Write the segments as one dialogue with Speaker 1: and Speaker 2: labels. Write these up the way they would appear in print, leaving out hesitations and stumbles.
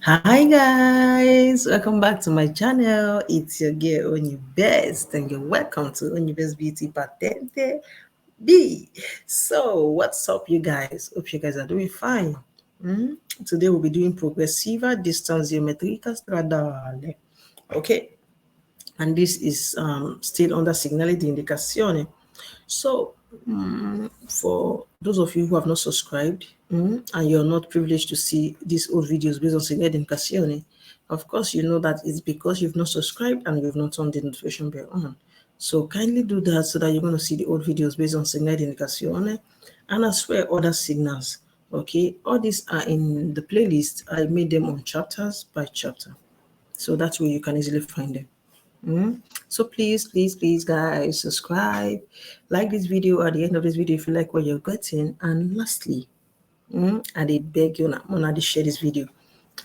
Speaker 1: Hi guys, welcome back to my channel. It's your girl Onibest and you're welcome to Onibest Beauty Patente B. So what's up you guys? Hope you guys are doing fine. Today we'll be doing Progressiva, Distanziometrica, Stradale. Okay, and this is still under SEGNALI di Indicazione. So for those of you who have not subscribed and you're not privileged to see these old videos based on SEGNALI di Indicazione, of course you know that it's because you've not subscribed and you've not turned the notification bell on. So kindly do that so that you're going to see the old videos based on SEGNALI di Indicazione and as well other signals. Okay, all these are in the playlist. I made them on chapters by chapter, so that's where you can easily find them. So please guys, subscribe, like this video at the end of this video if you like what you're getting, and lastly I beg you now to share this video.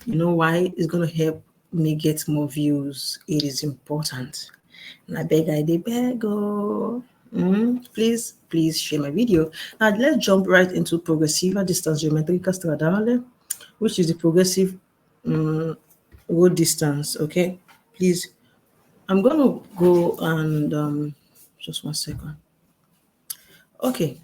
Speaker 1: You know why? It's going to help me get more views. It is important, and I beg please share my video. Now let's jump right into Progressiva Distanziometrica Stradale, which is the progressive road distance. Okay, please, I'm going to go and just 1 second. Ok,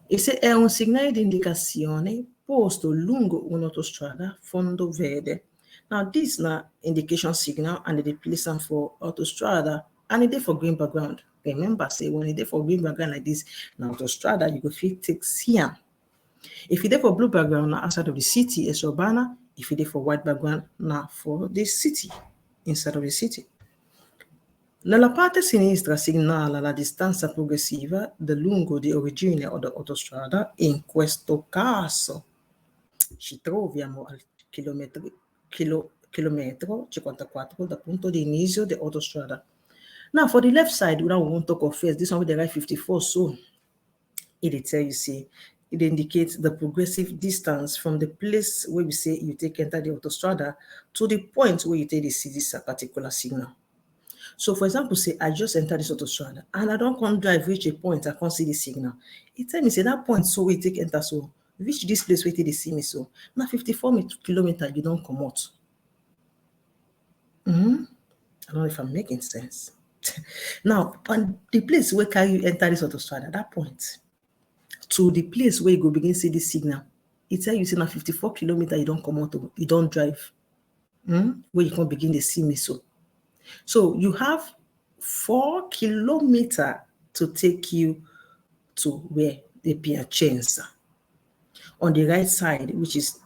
Speaker 1: e se è un segnale di indicazione posto lungo un'autostrada fondo verde. Now this is an indication signal and they place them for autostrada and it is for green background. Remember, say when it is for green background like this, now autostrada you go fit take cyan. If it is for blue background, now outside of the city, it's urbana. If it is for white background, now for the city, inside of the city. Nella parte sinistra segnala la distanza progressiva del lungo di origine dell'autostrada. In questo caso ci troviamo al chilometro 54 dal punto di inizio dell'autostrada. Now for the left side, we don't want to talk first. This one with the right 54, so it tell you, see, it indicates the progressive distance from the place where we say you take enter the autostrada to the point where you take to see this particular signal. So for example, say I just entered this autostrada and I don't come drive reach a point, I can't see the signal. It tell me say that point so we take enter, so reach this place where they see me, so now 54 kilometers you don't come out. I don't know if I'm making sense. Now on the place where can you enter this autostrada, that point to the place where you go begin see the signal, it tell you say now 54 kilometers you don't come out, you don't drive where you can begin to see me, so you have 4 kilometers to take you to where the Piacenza. On the right side, which is,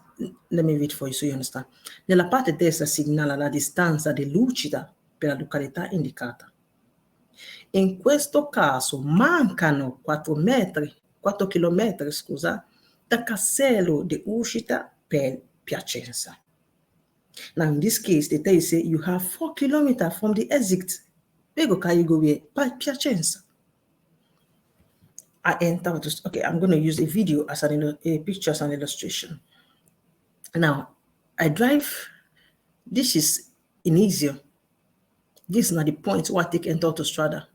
Speaker 1: let me read for you so you understand. Nella parte destra segnala la distanza dell'uscita per la località indicata. In questo caso mancano 4 chilometri, scusa, da casello di uscita per Piacenza. Now, in this case, they tell you, say, you have 4 kilometers from the exit. Where go can you go where? Piacenza. I enter, okay, I'm going to use a video as a picture as an illustration. Now, I drive, this is Inizio. This is not the point where I take enter autostrada.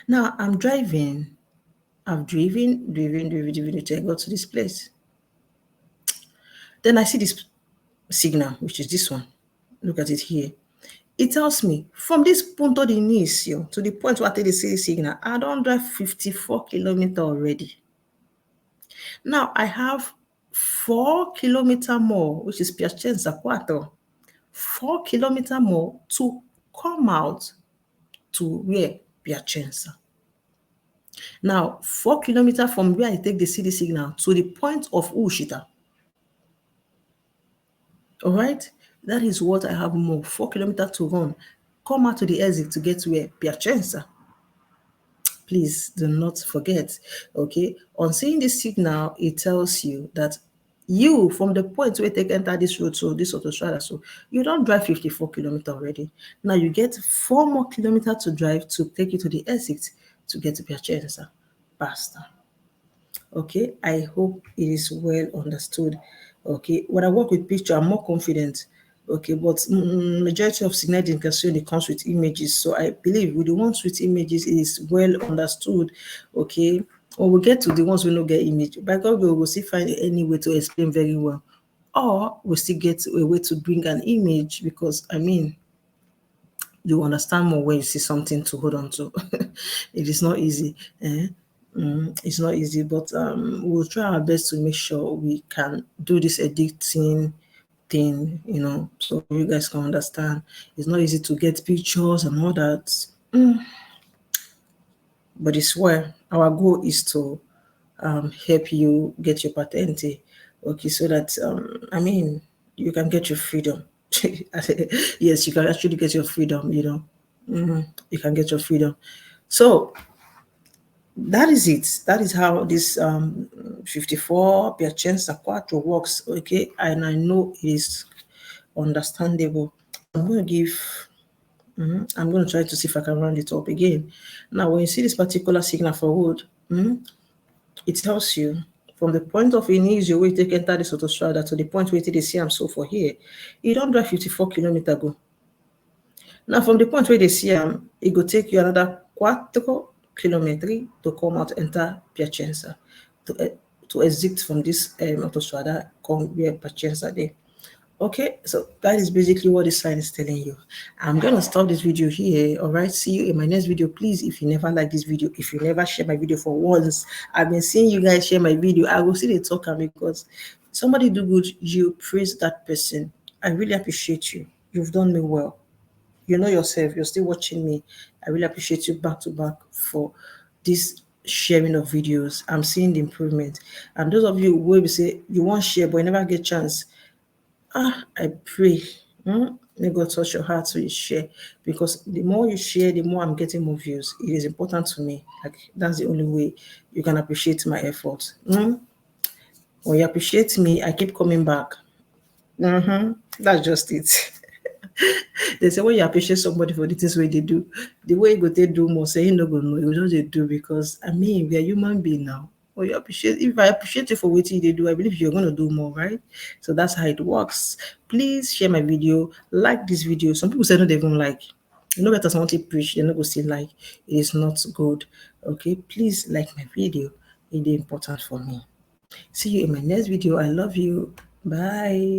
Speaker 1: Now, I'm driving, I've driven to go to this place. Then I see this signal, which is this one. Look at it here. It tells me from this punto di inizio to the point where I take the city signal, I don't drive 54 kilometers already. Now I have 4 kilometers more, which is Piacenza 4. 4 kilometers more to come out to where? Piacenza. Now 4 kilometers from where I take the city signal to the point of uscita. All right, that is what I have more, 4 kilometers to run. Come out to the exit to get to where? Piacenza. Please do not forget, okay? On seeing this signal, it tells you that you, from the point where you take enter this road, so this autostrada, so you don't drive 54 kilometers already. Now you get 4 more kilometers to drive to take you to the exit to get to Piacenza. Basta. Okay, I hope it is well understood. Okay, when I work with picture, I'm more confident. Okay, but majority of SEGNALI di Indicazione comes with images, so I believe with the ones with images it is well understood. Okay, or we'll get to the ones we don't get image. By God, we will see find any way to explain very well. or we still get a way to bring an image, because I mean, you understand more when you see something to hold on to. It is not easy. It's not easy, but we'll try our best to make sure we can do this editing thing, so you guys can understand. It's not easy to get pictures and all that. But it's where our goal is to help you get your patente, okay, so that I mean, you can get your freedom. Yes, you can actually get your freedom. You can get your freedom. So that is it. That is how this 54 Piacenza Quattro works. Okay, and I know it is understandable. I'm going to give. I'm going to try to see if I can round it up again. Now, when you see this particular signal for road, it tells you from the point of Inisio where you take enter this autostrada to the point where they see am so for here, you don't drive 54 kilometers go. Now, from the point where they see am, it go take you another 4 kilometers to come out, enter Piacenza, to exit from this autostrada, come where Piacenza there. Okay, so that is basically what this sign is telling you. I'm going to stop this video here. All right, see you in my next video. Please, if you never like this video, if you never share my video for once, I've been seeing you guys share my video. I will see the talker, because somebody do good, you praise that person. I really appreciate you. You've done me well. You know yourself. You're still watching me. I really appreciate you back to back for this sharing of videos. I'm seeing the improvement. And those of you who will say you want share but you never get chance, I pray, may God touch your heart so you share, because the more you share, the more I'm getting more views. It is important to me. Like, that's the only way you can appreciate my effort. When you appreciate me, I keep coming back. That's just it. They say when you appreciate somebody for the things where they do, the way you go they do more, say you no go know, you just they do, because I mean, we are human being now. Well, you appreciate, if I appreciate you for what they do, I believe you're going to do more, right? So that's how it works. Please share my video, like this video. Some people say no, they don't like. You know, better someone to preach, they're not going to see like. It is not good. Okay, please like my video. It is important for me. See you in my next video. I love you. Bye.